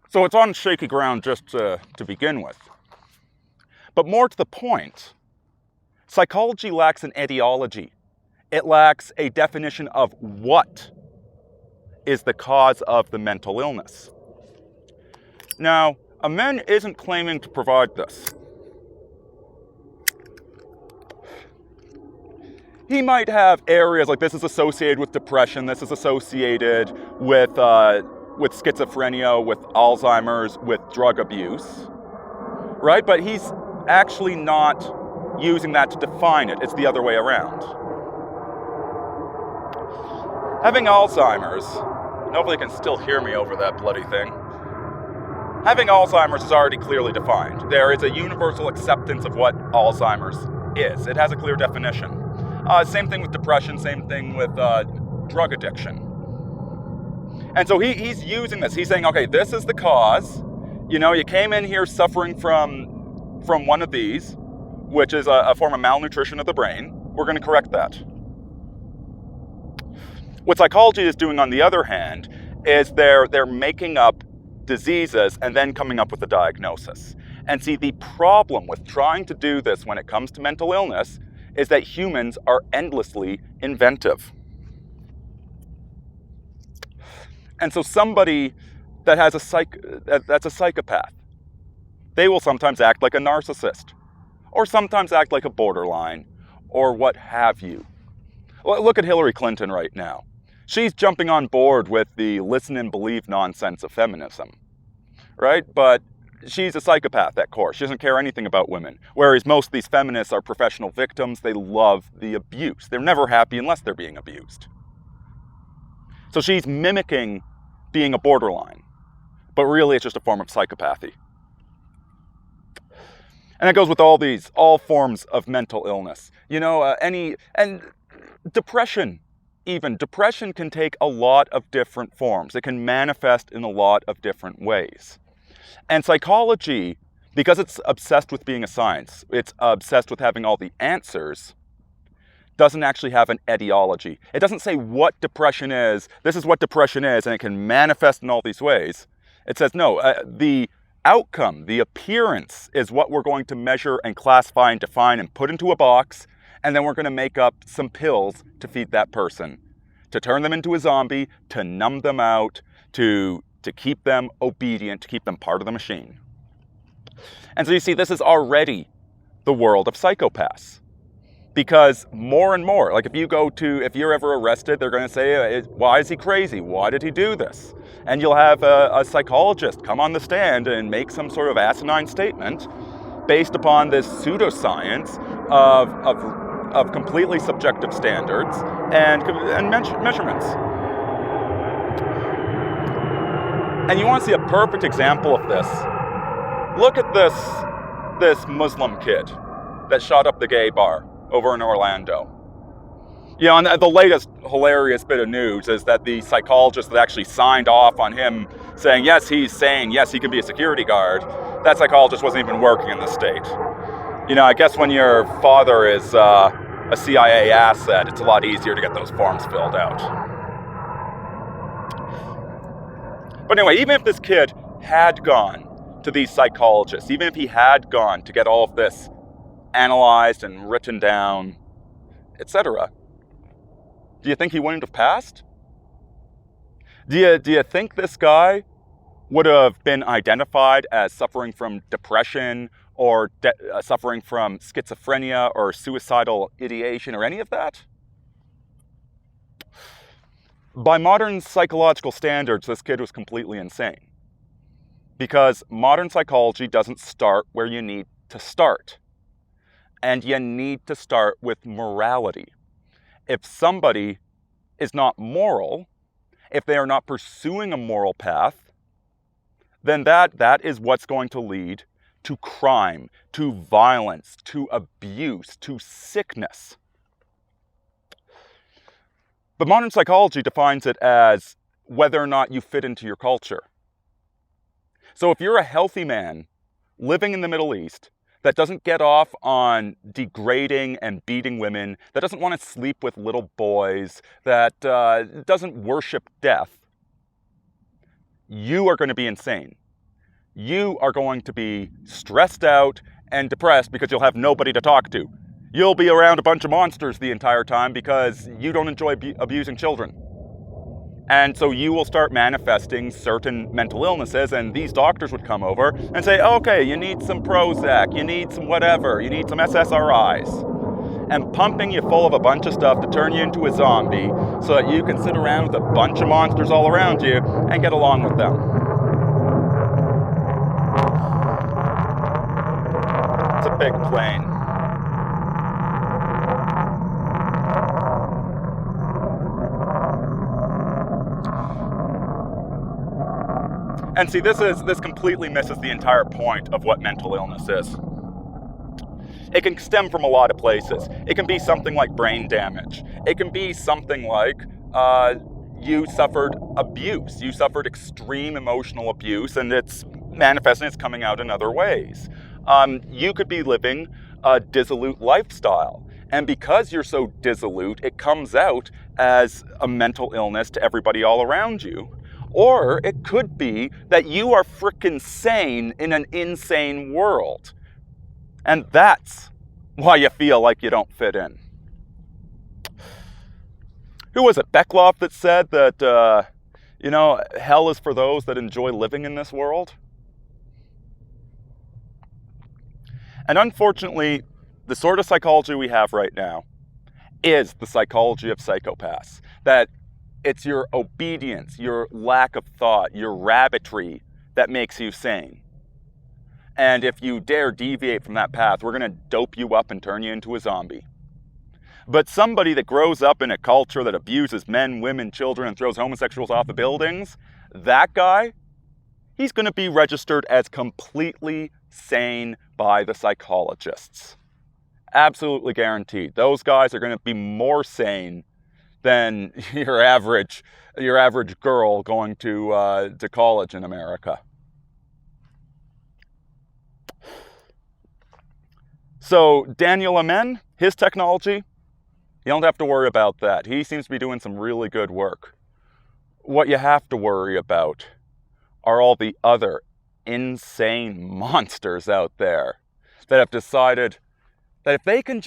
So it's on shaky ground just to begin with. But more to the point, psychology lacks an etiology. It lacks a definition of what is the cause of the mental illness. Now, Amen isn't claiming to provide this. He might have areas like this is associated with depression, this is associated with schizophrenia, with Alzheimer's, with drug abuse, right? But he's actually not using that to define it. It's the other way around. Having Alzheimer's, and hopefully you can still hear me over that bloody thing. Having Alzheimer's is already clearly defined. There is a universal acceptance of what Alzheimer's is. It has a clear definition. Same thing with depression, same thing with drug addiction. And so he's using this. He's saying, okay, this is the cause. You know, you came in here suffering from one of these, which is a form of malnutrition of the brain. We're going to correct that. What psychology is doing, on the other hand, is they're making up diseases and then coming up with a diagnosis. And see, the problem with trying to do this when it comes to mental illness is that humans are endlessly inventive. And so somebody that has that's a psychopath, they will sometimes act like a narcissist, or sometimes act like a borderline, or what have you. Look at Hillary Clinton right now. She's jumping on board with the listen and believe nonsense of feminism, right? But she's a psychopath at core. She doesn't care anything about women. Whereas most of these feminists are professional victims. They love the abuse. They're never happy unless they're being abused. So she's mimicking being a borderline, but really it's just a form of psychopathy. And that goes with all forms of mental illness. You know, and depression. Even depression can take a lot of different forms. It can manifest in a lot of different ways. And psychology, because it's obsessed with being a science, it's obsessed with having all the answers, doesn't actually have an etiology. It doesn't say what depression is, this is what depression is, and it can manifest in all these ways. It says, no, the outcome, the appearance is what we're going to measure and classify and define and put into a box, and then we're going to make up some pills to feed that person, to turn them into a zombie, to numb them out, to keep them obedient, to keep them part of the machine. And so you see, this is already the world of psychopaths. Because more and more, like if you're ever arrested, they're going to say, why is he crazy? Why did he do this? And you'll have a psychologist come on the stand and make some sort of asinine statement based upon this pseudoscience of completely subjective standards and measurements. And you want to see a perfect example of this? Look at this Muslim kid that shot up the gay bar over in Orlando. You know, and the latest hilarious bit of news is that the psychologist that actually signed off on him saying yes, he can be a security guard, that psychologist wasn't even working in the state. You know, I guess when your father is a CIA asset, it's a lot easier to get those forms filled out. But anyway, even if this kid had gone to these psychologists, even if he had gone to get all of this analyzed and written down, etc., do you think he wouldn't have passed? Do you think this guy would have been identified as suffering from depression or suffering from schizophrenia or suicidal ideation or any of that? By modern psychological standards, this kid was completely insane. Because modern psychology doesn't start where you need to start. And you need to start with morality. If somebody is not moral, if they are not pursuing a moral path, then that is what's going to lead to crime, to violence, to abuse, to sickness. But modern psychology defines it as whether or not you fit into your culture. So if you're a healthy man living in the Middle East that doesn't get off on degrading and beating women, that doesn't want to sleep with little boys, that doesn't worship death, you are going to be insane. you are going to be stressed out and depressed because you'll have nobody to talk to. You'll be around a bunch of monsters the entire time because you don't enjoy abusing children. And so you will start manifesting certain mental illnesses, and these doctors would come over and say, okay, you need some Prozac, you need some whatever, you need some SSRIs, and pumping you full of a bunch of stuff to turn you into a zombie so that you can sit around with a bunch of monsters all around you and get along with them. It's a big plane. And see, this completely misses the entire point of what mental illness is. It can stem from a lot of places. It can be something like brain damage. It can be something like you suffered abuse. You suffered extreme emotional abuse, and it's manifesting, it's coming out in other ways. You could be living a dissolute lifestyle. And because you're so dissolute, it comes out as a mental illness to everybody all around you. Or it could be that you are frickin' sane in an insane world. And that's why you feel like you don't fit in. Who was it, MacLeod, that said that, hell is for those that enjoy living in this world? And unfortunately, the sort of psychology we have right now is the psychology of psychopaths. That it's your obedience, your lack of thought, your rabbitry that makes you sane. And if you dare deviate from that path, we're going to dope you up and turn you into a zombie. But somebody that grows up in a culture that abuses men, women, children, and throws homosexuals off the buildings, that guy, he's going to be registered as completely sane by the psychologists. Absolutely guaranteed. Those guys are going to be more sane than your average girl going to college in America. So Daniel Amen, his technology, you don't have to worry about that. He seems to be doing some really good work. What you have to worry about are all the other insane monsters out there that have decided that if they can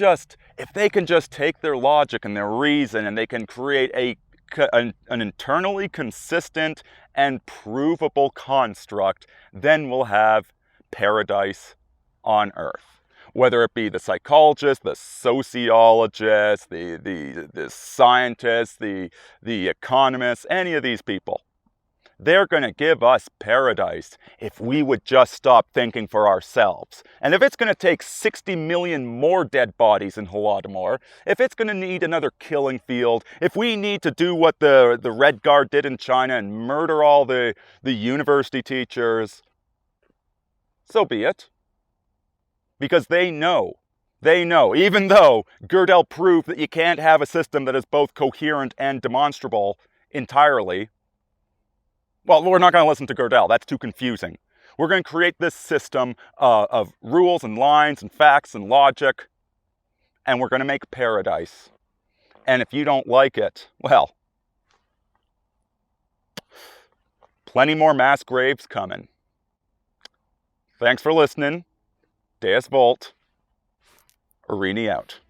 just take their logic and their reason and they can create an internally consistent and provable construct, then we'll have paradise on earth. Whether it be the psychologists, the sociologists, the scientists, the economists, any of these people. They're going to give us paradise if we would just stop thinking for ourselves. And if it's going to take 60 million more dead bodies in Holodomor, if it's going to need another killing field, if we need to do what the Red Guard did in China and murder all the university teachers, so be it. Because they know, even though Gödel proved that you can't have a system that is both coherent and demonstrable entirely. Well, we're not going to listen to Gödel. That's too confusing. We're going to create this system of rules and lines and facts and logic, and we're going to make paradise. And if you don't like it, well, plenty more mass graves coming. Thanks for listening. Deus Volt. Aurini out.